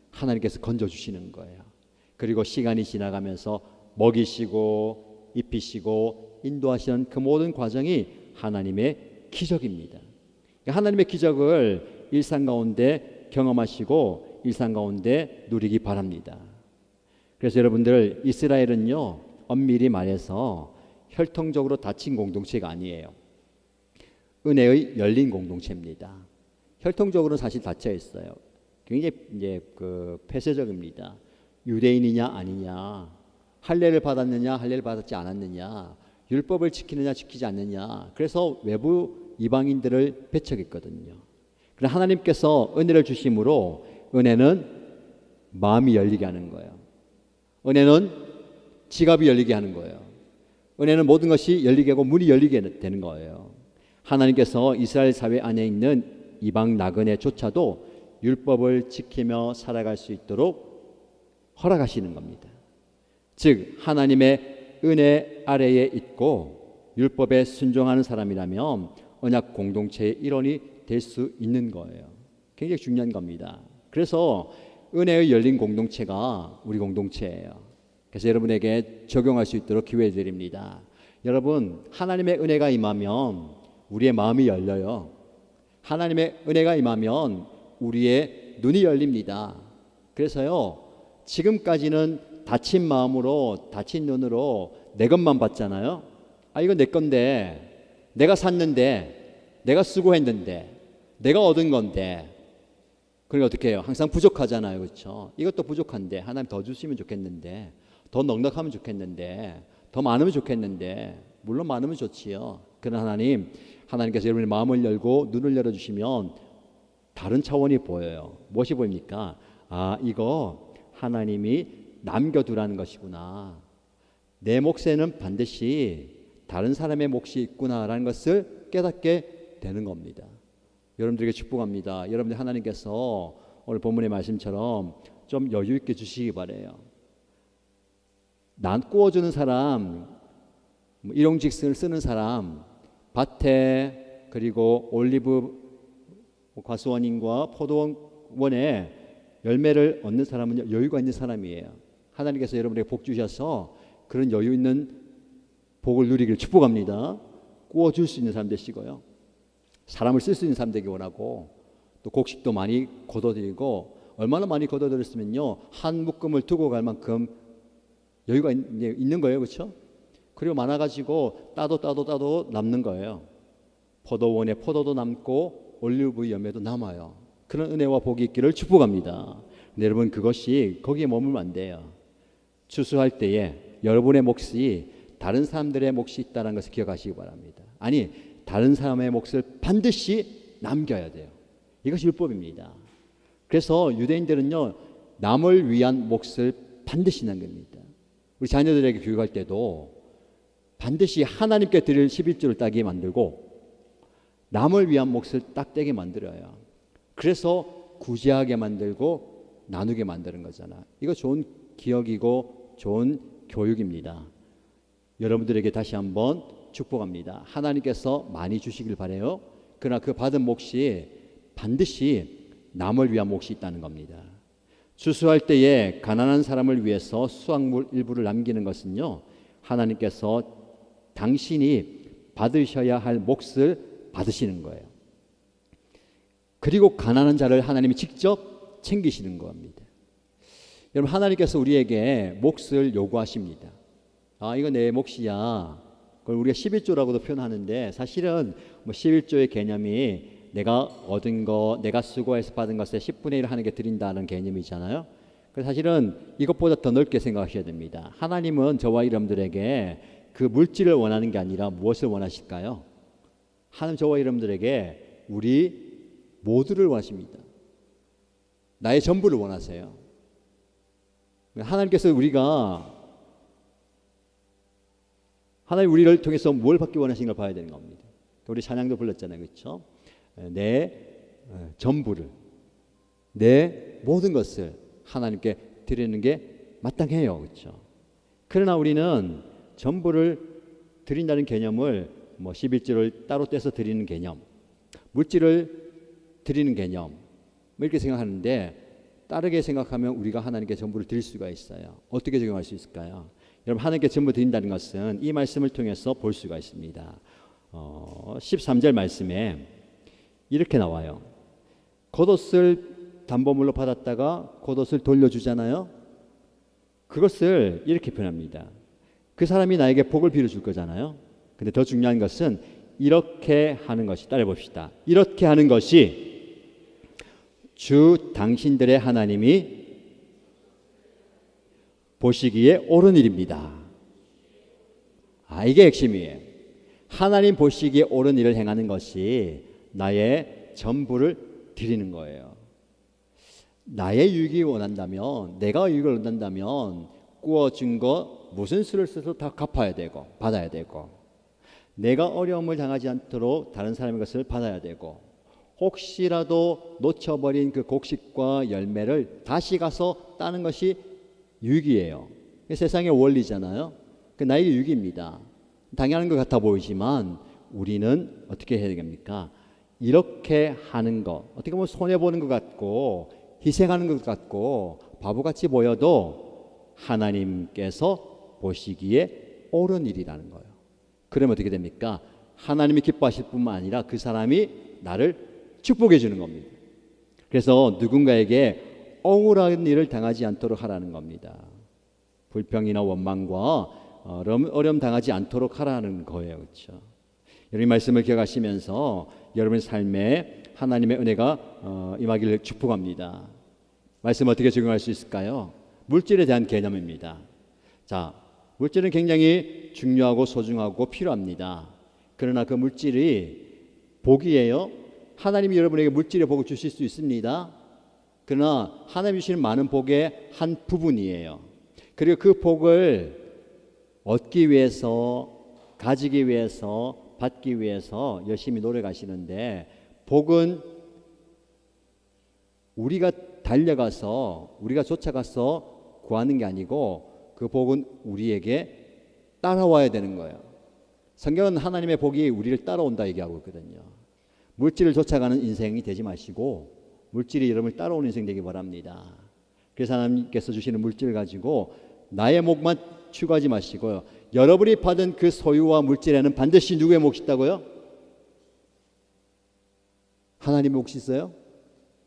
하나님께서 건져주시는 거예요. 그리고 시간이 지나가면서 먹이시고 입히시고 인도하시는 그 모든 과정이 하나님의 기적입니다. 하나님의 기적을 일상 가운데 경험하시고 일상 가운데 누리기 바랍니다. 그래서 여러분들, 이스라엘은요, 엄밀히 말해서 혈통적으로 닫힌 공동체가 아니에요. 은혜의 열린 공동체입니다. 혈통적으로는 사실 닫혀 있어요. 굉장히 이제 폐쇄적입니다. 유대인이냐 아니냐, 할례를 받았느냐 할례를 받았지 않았느냐, 율법을 지키느냐 지키지 않느냐. 그래서 외부 이방인들을 배척했거든요. 그러나 하나님께서 은혜를 주심으로 은혜는 마음이 열리게 하는 거예요. 은혜는 지갑이 열리게 하는 거예요. 은혜는 모든 것이 열리게 하고 문이 열리게 되는 거예요. 하나님께서 이스라엘 사회 안에 있는 이방 나그네조차도 율법을 지키며 살아갈 수 있도록 허락하시는 겁니다. 즉 하나님의 은혜 아래에 있고 율법에 순종하는 사람이라면 언약 공동체의 일원이 될 수 있는 거예요. 굉장히 중요한 겁니다. 그래서 은혜의 열린 공동체가 우리 공동체예요. 그래서 여러분에게 적용할 수 있도록 기회 드립니다. 여러분, 하나님의 은혜가 임하면 우리의 마음이 열려요. 하나님의 은혜가 임하면 우리의 눈이 열립니다. 그래서요, 지금까지는 닫힌 마음으로 닫힌 눈으로 내 것만 봤잖아요. 아, 이거 내 건데, 내가 샀는데, 내가 수고했는데, 내가 얻은 건데. 그러니까 어떻게 해요? 항상 부족하잖아요. 그렇죠? 이것도 부족한데 하나님 더 주시면 좋겠는데, 더 넉넉하면 좋겠는데, 더 많으면 좋겠는데. 물론 많으면 좋지요. 그러나 하나님께서 여러분의 마음을 열고 눈을 열어주시면 다른 차원이 보여요. 무엇이 보입니까? 아, 이거 하나님이 남겨두라는 것이구나. 내 몫에는 반드시 다른 사람의 몫이 있구나라는 것을 깨닫게 되는 겁니다. 여러분들에게 축복합니다. 여러분들 하나님께서 오늘 본문의 말씀처럼 좀 여유 있게 주시기 바래요. 난 구워주는 사람, 일용직을 쓰는 사람, 밭에 그리고 올리브 과수원인과 포도원에 열매를 얻는 사람은 여유가 있는 사람이에요. 하나님께서 여러분에게 복 주셔서 그런 여유 있는 복을 누리기를 축복합니다. 구워줄 수 있는 사람 되시고요. 사람을 쓸 수 있는 사람 되기 원하고, 또 곡식도 많이 걷어들이고, 얼마나 많이 걷어들였으면요, 한 묶음을 두고 갈 만큼 여유가 있는 거예요. 그렇죠? 그리고 많아가지고 따도 남는 거예요. 포도원에 포도도 남고 올리브 열매도 남아요. 그런 은혜와 복이 있기를 축복합니다. 근데 여러분, 그것이 거기에 머물면 안 돼요. 추수할 때에 여러분의 몫이 다른 사람들의 몫이 있다는 것을 기억하시기 바랍니다. 아니, 다른 사람의 몫을 반드시 남겨야 돼요. 이것이 율법입니다. 그래서 유대인들은요, 남을 위한 몫을 반드시 남깁니다. 우리 자녀들에게 교육할 때도 반드시 하나님께 드릴 11조를 따게 만들고 남을 위한 몫을 딱 떼게 만들어요. 그래서 구제하게 만들고 나누게 만드는 거잖아. 이거 좋은 기억이고 좋은 교육입니다. 여러분들에게 다시 한번 축복합니다. 하나님께서 많이 주시길 바라요. 그러나 그 받은 몫이 반드시 남을 위한 몫이 있다는 겁니다. 추수할 때에 가난한 사람을 위해서 수확물 일부를 남기는 것은요, 하나님께서 당신이 받으셔야 할 몫을 받으시는 거예요. 그리고 가난한 자를 하나님이 직접 챙기시는 겁니다. 여러분, 하나님께서 우리에게 몫을 요구하십니다. 아, 이거 내 몫이야. 그걸 우리가 11조라고도 표현하는데, 사실은 11조의 개념이 내가 얻은 거, 내가 수고해서 받은 것의 10분의 1 하는 게 드린다는 개념이잖아요. 그래서 사실은 이것보다 더 넓게 생각하셔야 됩니다. 하나님은 저와 여러분들에게 그 물질을 원하는 게 아니라 무엇을 원하실까요? 하나님 저와 여러분들에게 우리 모두를 원하십니다. 나의 전부를 원하세요. 하나님께서 하나님 우리를 통해서 뭘 받기 원하시는 걸 봐야 되는 겁니다. 우리 찬양도 불렀잖아요, 그렇죠? 내 전부를, 내 모든 것을 하나님께 드리는 게 마땅해요, 그렇죠? 그러나 우리는 전부를 드린다는 개념을 11조를 따로 떼서 드리는 개념, 물질을 드리는 개념 이렇게 생각하는데, 다르게 생각하면 우리가 하나님께 전부를 드릴 수가 있어요. 어떻게 적용할 수 있을까요? 여러분, 하나님께 전부 드린다는 것은 이 말씀을 통해서 볼 수가 있습니다. 13절 말씀에 이렇게 나와요. 겉옷을 담보물로 받았다가 겉옷을 돌려주잖아요. 그것을 이렇게 표현합니다. 그 사람이 나에게 복을 빌어줄 거잖아요. 근데 더 중요한 것은 이렇게 하는 것이, 따라해 봅시다. 이렇게 하는 것이 주 당신들의 하나님이 보시기에 옳은 일입니다. 이게 핵심이에요. 하나님 보시기에 옳은 일을 행하는 것이 나의 전부를 드리는 거예요. 나의 유익이 원한다면, 내가 유익을 원한다면 구워준 거 무슨 수를 써서 다 갚아야 되고 받아야 되고, 내가 어려움을 당하지 않도록 다른 사람의 것을 받아야 되고, 혹시라도 놓쳐버린 그 곡식과 열매를 다시 가서 따는 것이 유익이에요. 세상의 원리잖아요. 그 나에게 유익입니다. 당연한 것 같아 보이지만 우리는 어떻게 해야 됩니까? 이렇게 하는 것, 어떻게 보면 손해보는 것 같고 희생하는 것 같고 바보같이 보여도 하나님께서 보시기에 옳은 일이라는 거예요. 그러면 어떻게 됩니까? 하나님이 기뻐하실 뿐만 아니라 그 사람이 나를 축복해 주는 겁니다. 그래서 누군가에게 억울한 일을 당하지 않도록 하라는 겁니다. 불평이나 원망과 어려움 당하지 않도록 하라는 거예요, 그렇죠? 여러분, 이 말씀을 기억하시면서 여러분의 삶에 하나님의 은혜가 임하기를 축복합니다. 말씀 어떻게 적용할 수 있을까요? 물질에 대한 개념입니다. 자, 물질은 굉장히 중요하고 소중하고 필요합니다. 그러나 그 물질이 복이에요. 하나님이 여러분에게 물질의 복을 주실 수 있습니다. 그러나 하나님이 주시는 많은 복의 한 부분이에요. 그리고 그 복을 얻기 위해서, 가지기 위해서, 받기 위해서 열심히 노력하시는데, 복은 우리가 달려가서, 우리가 쫓아가서 구하는 게 아니고 그 복은 우리에게 따라와야 되는 거예요. 성경은 하나님의 복이 우리를 따라온다 얘기하고 있거든요. 물질을 쫓아가는 인생이 되지 마시고 물질이 여러분을 따라오는 인생 되기 바랍니다. 그래서 하나님께서 주시는 물질을 가지고 나의 목만 추구하지 마시고요. 여러분이 받은 그 소유와 물질에는 반드시 누구의 몫이 있다고요? 하나님의 몫이 있어요?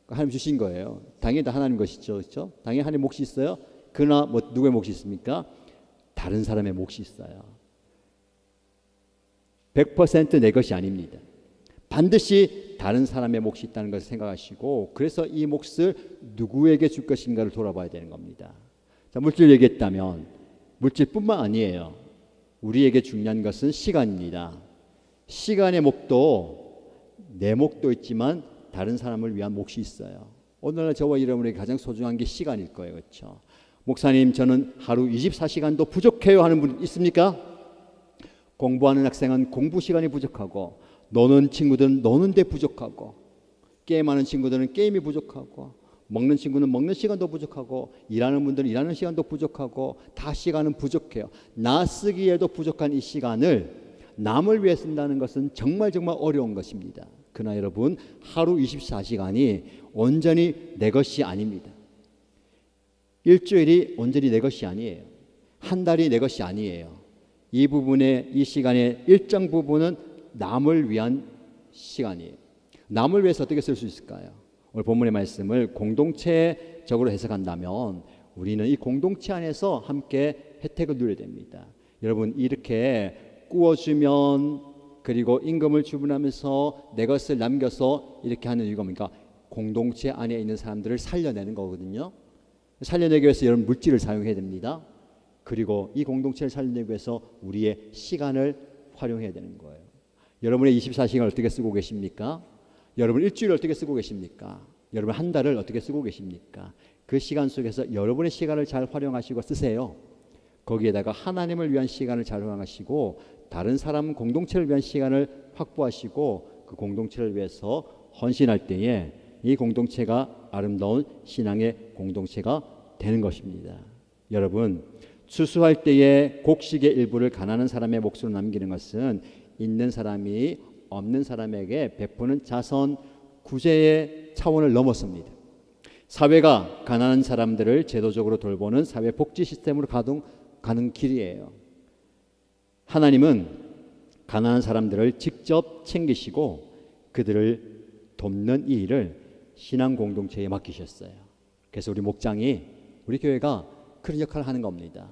하나님 주신 거예요. 당연히 다 하나님 것이죠, 그렇죠? 당연히 하나님 몫이 있어요. 그러나 누구의 몫이 있습니까? 다른 사람의 몫이 있어요. 100% 내 것이 아닙니다. 반드시 다른 사람의 몫이 있다는 것을 생각하시고, 그래서 이 몫을 누구에게 줄 것인가를 돌아봐야 되는 겁니다. 자, 물질 얘기했다면 물질뿐만 아니에요. 우리에게 중요한 것은 시간입니다. 시간의 몫도 내 몫도 있지만 다른 사람을 위한 몫이 있어요. 오늘날 저와 여러분에게 가장 소중한 게 시간일 거예요, 그렇죠? 목사님, 저는 하루 24시간도 부족해요 하는 분 있습니까? 공부하는 학생은 공부 시간이 부족하고, 노는 친구들은 노는데 부족하고, 게임하는 친구들은 게임이 부족하고, 먹는 친구는 먹는 시간도 부족하고, 일하는 분들은 일하는 시간도 부족하고, 다 시간은 부족해요. 나 쓰기에도 부족한 이 시간을 남을 위해 쓴다는 것은 정말 어려운 것입니다. 그러나 여러분, 하루 24시간이 온전히 내 것이 아닙니다. 일주일이 온전히 내 것이 아니에요. 한 달이 내 것이 아니에요. 이 부분의, 이 시간의 일정 부분은 남을 위한 시간이에요. 남을 위해서 어떻게 쓸 수 있을까요? 오늘 본문의 말씀을 공동체적으로 해석한다면 우리는 이 공동체 안에서 함께 혜택을 누려야 됩니다. 여러분, 이렇게 구워주면, 그리고 임금을 주문하면서 내 것을 남겨서 이렇게 하는 이유가 뭡니까? 공동체 안에 있는 사람들을 살려내는 거거든요. 살려내기 위해서 여러분 물질을 사용해야 됩니다. 그리고 이 공동체를 살려내기 위해서 우리의 시간을 활용해야 되는 거예요. 여러분의 24시간을 어떻게 쓰고 계십니까? 여러분 일주일을 어떻게 쓰고 계십니까? 여러분 한 달을 어떻게 쓰고 계십니까? 그 시간 속에서 여러분의 시간을 잘 활용하시고 쓰세요. 거기에다가 하나님을 위한 시간을 잘 활용하시고 다른 사람 공동체를 위한 시간을 확보하시고 그 공동체를 위해서 헌신할 때에 이 공동체가 아름다운 신앙의 공동체가 되는 것입니다. 여러분, 추수할 때에 곡식의 일부를 가난한 사람의 몫으로 남기는 것은 있는 사람이 없는 사람에게 베푸는 자선 구제의 차원을 넘었습니다. 사회가 가난한 사람들을 제도적으로 돌보는 사회 복지 시스템으로 가는 길이에요. 하나님은 가난한 사람들을 직접 챙기시고 그들을 돕는 이 일을 신앙 공동체에 맡기셨어요. 그래서 우리 목장이, 우리 교회가 그런 역할을 하는 겁니다.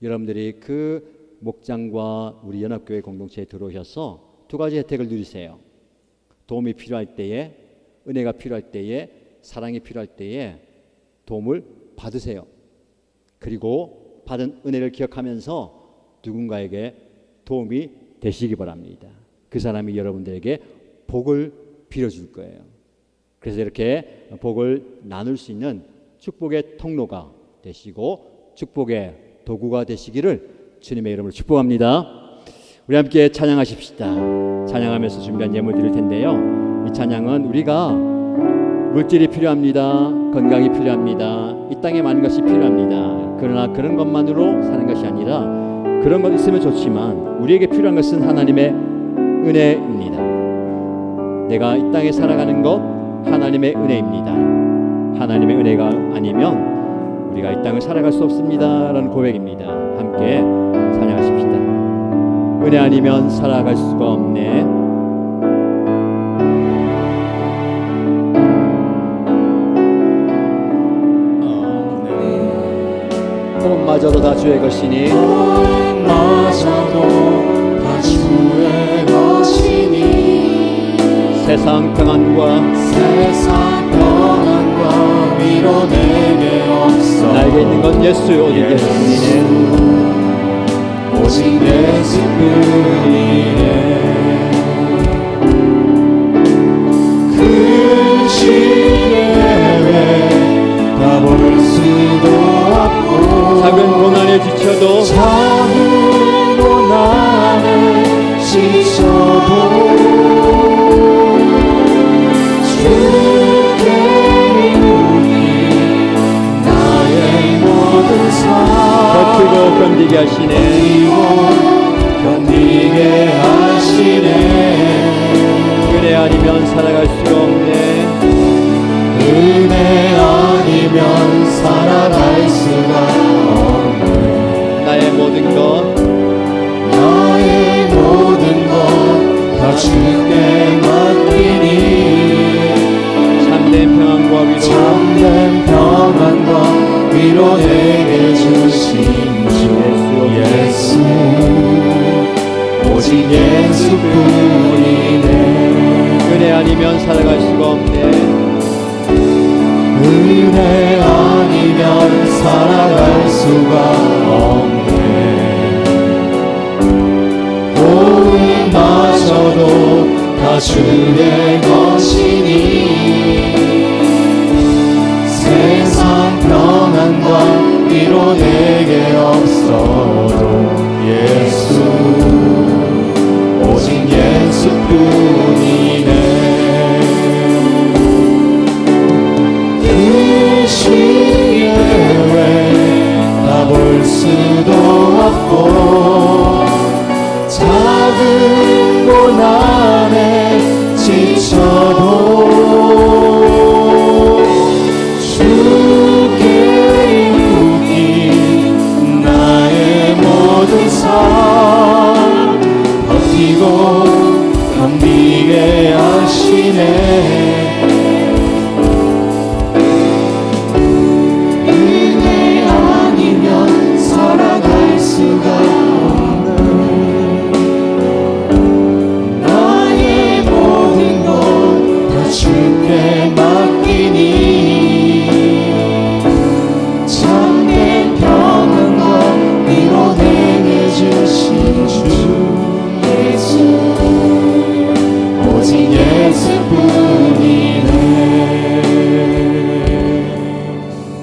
여러분들이 그 목장과 우리 연합교회 공동체에 들어오셔서 두 가지 혜택을 누리세요. 도움이 필요할 때에, 은혜가 필요할 때에, 사랑이 필요할 때에 도움을 받으세요. 그리고 받은 은혜를 기억하면서 누군가에게 도움이 되시기 바랍니다. 그 사람이 여러분들에게 복을 빌어줄 거예요. 그래서 이렇게 복을 나눌 수 있는 축복의 통로가 되시고 축복의 도구가 되시기를 주님의 이름으로 축복합니다. 우리 함께 찬양하십시다. 찬양하면서 준비한 예물 드릴 텐데요. 이 찬양은 우리가 물질이 필요합니다. 건강이 필요합니다. 이 땅에 많은 것이 필요합니다. 그러나 그런 것만으로 사는 것이 아니라 그런 것 있으면 좋지만 우리에게 필요한 것은 하나님의 은혜입니다. 내가 이 땅에 살아가는 것 하나님의 은혜입니다. 하나님의 은혜가 아니면 우리가 이 땅을 살아갈 수 없습니다 라는 고백입니다. 함께 찬양하십시다. 은혜 아니면 살아갈 수가 없네. 마저도 다 주의 것이니 마저도 다 주의 것이니 세상 평안과 위로 내게 없어 나에게 있는 건 예수 오직 예수뿐이네. 오직 예수뿐이네. 그 시대에 다 볼 수도 없고 작은 고난에 지쳐도 주께 이루니 나의 모든 삶 버티고 견디게 하시네. 견디게 하시네. 은혜 아니면 살아갈 수가 없네. 은혜 아니면 살아갈 수가 없네. 나의 모든 것 다 주께 맡기니 참된 평안과 위로 내게 주신 주 예수 오직 예수뿐이네. 은혜 아니면 살아갈 수가 없네. 은혜 아니면 살아갈 수가 없네. 마저도 다 주의 것이니 세상 평안과 위로 내게 없어도 예수 오직 예수뿐이네. 그 시에 다 볼 수도 없고 작은 고난에 지쳐도 주께 이루니 나의 모든 삶 버티고 견디게 하시네. 은혜 아니면 살아갈 수가 주께 맡기니 참된 평안과 위로 내게 주신 주 예수 오직 예수뿐이네.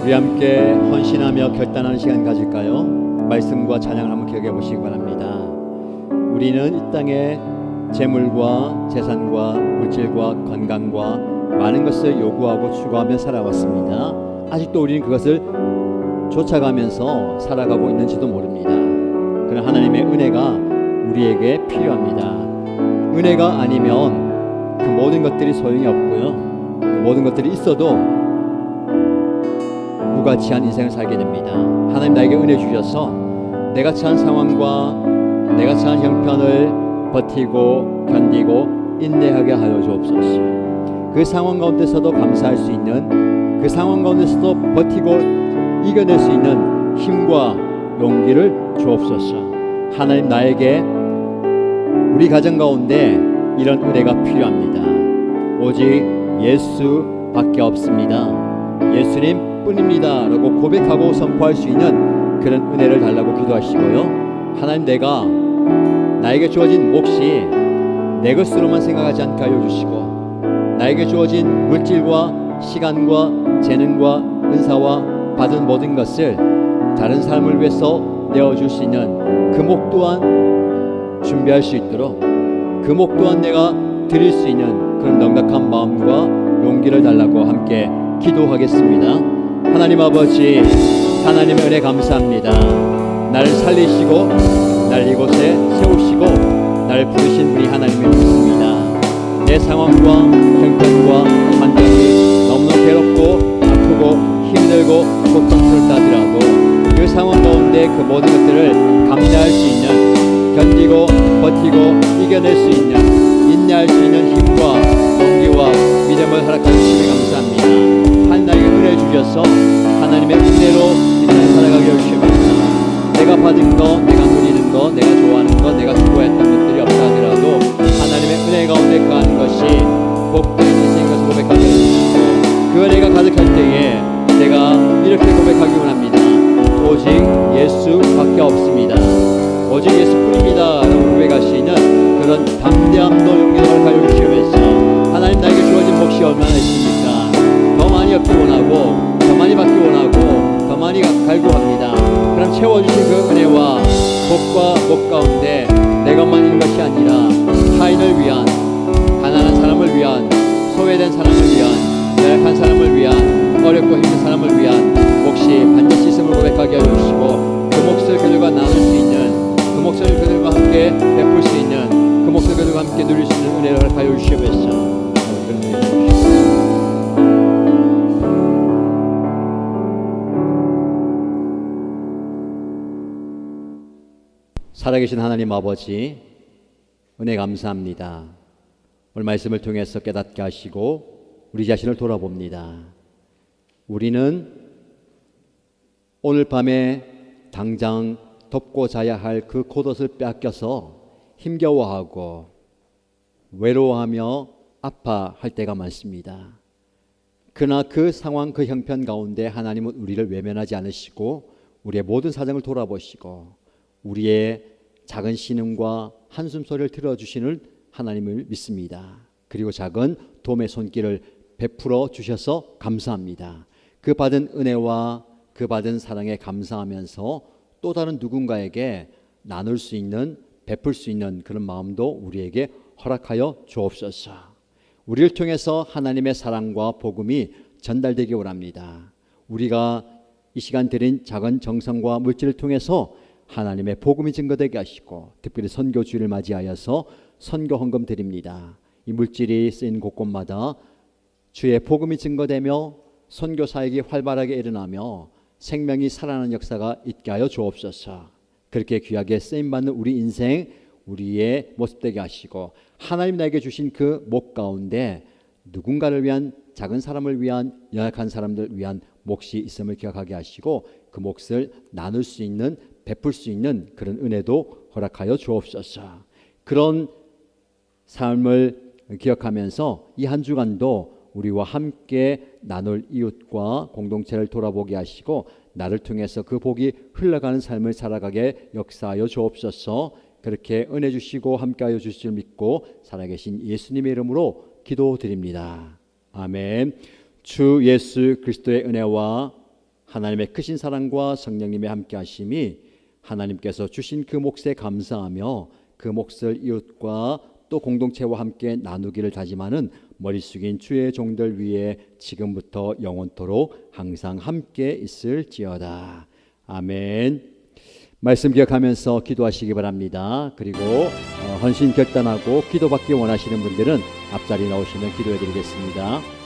우리 함께 헌신하며 결단하는 시간 가질까요? 말씀과 찬양을 한번 기억해 보시기 바랍니다. 우리는 이 땅에 재물과 재산과 물질과 건강과 많은 것을 요구하고 추구하며 살아왔습니다. 아직도 우리는 그것을 쫓아가면서 살아가고 있는지도 모릅니다. 그러나 하나님의 은혜가 우리에게 필요합니다. 은혜가 아니면 그 모든 것들이 소용이 없고요, 그 모든 것들이 있어도 무가치한 인생을 살게 됩니다. 하나님 나에게 은혜 주셔서 내가 처한 상황과 내가 처한 형편을 버티고 견디고 인내하게 하여 주옵소서. 그 상황 가운데서도 감사할 수 있는, 그 상황 가운데서도 버티고 이겨낼 수 있는 힘과 용기를 주옵소서. 하나님 나에게 우리 가정 가운데 이런 은혜가 필요합니다. 오직 예수밖에 없습니다. 예수님 뿐입니다 라고 고백하고 선포할 수 있는 그런 은혜를 달라고 기도하시고요. 하나님 나에게 주어진 몫이 내 것으로만 생각하지 않게 하여 주시고, 나에게 주어진 물질과 시간과 재능과 은사와 받은 모든 것을 다른 사람을 위해서 내어줄 수 있는 그 목 또한 준비할 수 있도록, 그 목 또한 내가 드릴 수 있는 그런 넉넉한 마음과 용기를 달라고 함께 기도하겠습니다. 하나님 아버지, 하나님의 은혜 감사합니다. 나를 살리시고 날 이곳에 세우시고 날 부르신 분이 하나님을 믿습니다. 내 상황과 형편과 환경이 너무나 괴롭고 아프고 힘들고 고통스럽다 하더라도 그 상황 가운데 그 모든 것들을 감내할 수 있는, 견디고 버티고 이겨낼 수 있는, 인내할 수 있는 힘과 용기와 믿음을 허락해 주시며 감사합니다. 하나님 나에게 은혜 주셔서 하나님의 은혜로 인생 살아가게 해주시옵소서. 내가 받은 거, 내가 누리는 거, 내가 좋아하는 거, 내가 수고했던 것들이 없다 하더라도 하나님의 은혜 가운데 거하는 것이 복된 인생인 것을 고백하게 해주시고, 그 은혜가 가득할 때에 내가 이렇게 고백하기 원합니다. 오직 예수밖에 없습니다. 오직 예수뿐입니다 라고 고백하시는 그런 담대함도 용기도 허락하여 주시면서, 하나님 나에게 주어진 몫이 얼마나 있습니까? 더 많이 얻기 원하고 더 많이 받기 원하고 더 많이 갈구합니다. 그럼 채워주신 그 은혜와 복과 복 가운데 내 것만 있는 것이 아니라 타인을 위한, 가난한 사람을 위한, 소외된 사람을 위한, 연약한 사람을 위한, 어렵고 힘든 사람을 위한 몫이 반드시 있음을 고백하게 해주시고, 그 몫을 그들과 나눌 수 있는, 그 몫을 그들과 함께 베풀 수 있는, 그 몫을 그들과 함께 누릴 수 있는 은혜를 허락하여 주시옵소서. 살아계신 하나님 아버지, 은혜 감사합니다. 오늘 말씀을 통해서 깨닫게 하시고 우리 자신을 돌아봅니다. 우리는 오늘 밤에 당장 덮고 자야 할 그 겉옷을 빼앗겨서 힘겨워하고 외로워하며 아파할 때가 많습니다. 그러나 그 상황, 그 형편 가운데 하나님은 우리를 외면하지 않으시고 우리의 모든 사정을 돌아보시고 우리의 작은 신음과 한숨 소리를 들어주시는 하나님을 믿습니다. 그리고 작은 도움의 손길을 베풀어 주셔서 감사합니다. 그 받은 은혜와 그 받은 사랑에 감사하면서 또 다른 누군가에게 나눌 수 있는, 베풀 수 있는 그런 마음도 우리에게 허락하여 주옵소서. 우리를 통해서 하나님의 사랑과 복음이 전달되기 원합니다. 우리가 이 시간 드린 작은 정성과 물질을 통해서 하나님의 복음이 증거되게 하시고, 특별히 선교주의를 맞이하여서 선교 헌금 드립니다. 이 물질이 쓰인 곳곳마다 주의 복음이 증거되며 선교 사역이 활발하게 일어나며 생명이 살아나는 역사가 있게 하여 주옵소서. 그렇게 귀하게 쓰임받는 우리 인생, 우리의 모습 되게 하시고, 하나님 나에게 주신 그 목 가운데 누군가를 위한, 작은 사람을 위한, 연약한 사람들을 위한 몫이 있음을 기억하게 하시고 그 몫을 나눌 수 있는, 베풀 수 있는 그런 은혜도 허락하여 주옵소서. 그런 삶을 기억하면서 이 한 주간도 우리와 함께 나눌 이웃과 공동체를 돌아보게 하시고 나를 통해서 그 복이 흘러가는 삶을 살아가게 역사하여 주옵소서. 그렇게 은혜 주시고 함께하여 주실 줄 믿고 살아계신 예수님의 이름으로 기도드립니다. 아멘. 주 예수 그리스도의 은혜와 하나님의 크신 사랑과 성령님의 함께하심이 하나님께서 주신 그 몫에 감사하며 그 몫을 이웃과 또 공동체와 함께 나누기를 다짐하는 머리 숙인 주의 종들 위에 지금부터 영원토록 항상 함께 있을지어다. 아멘. 말씀 기억하면서 기도하시기 바랍니다. 그리고 헌신 결단하고 기도받기 원하시는 분들은 앞자리 나오시면 기도해 드리겠습니다.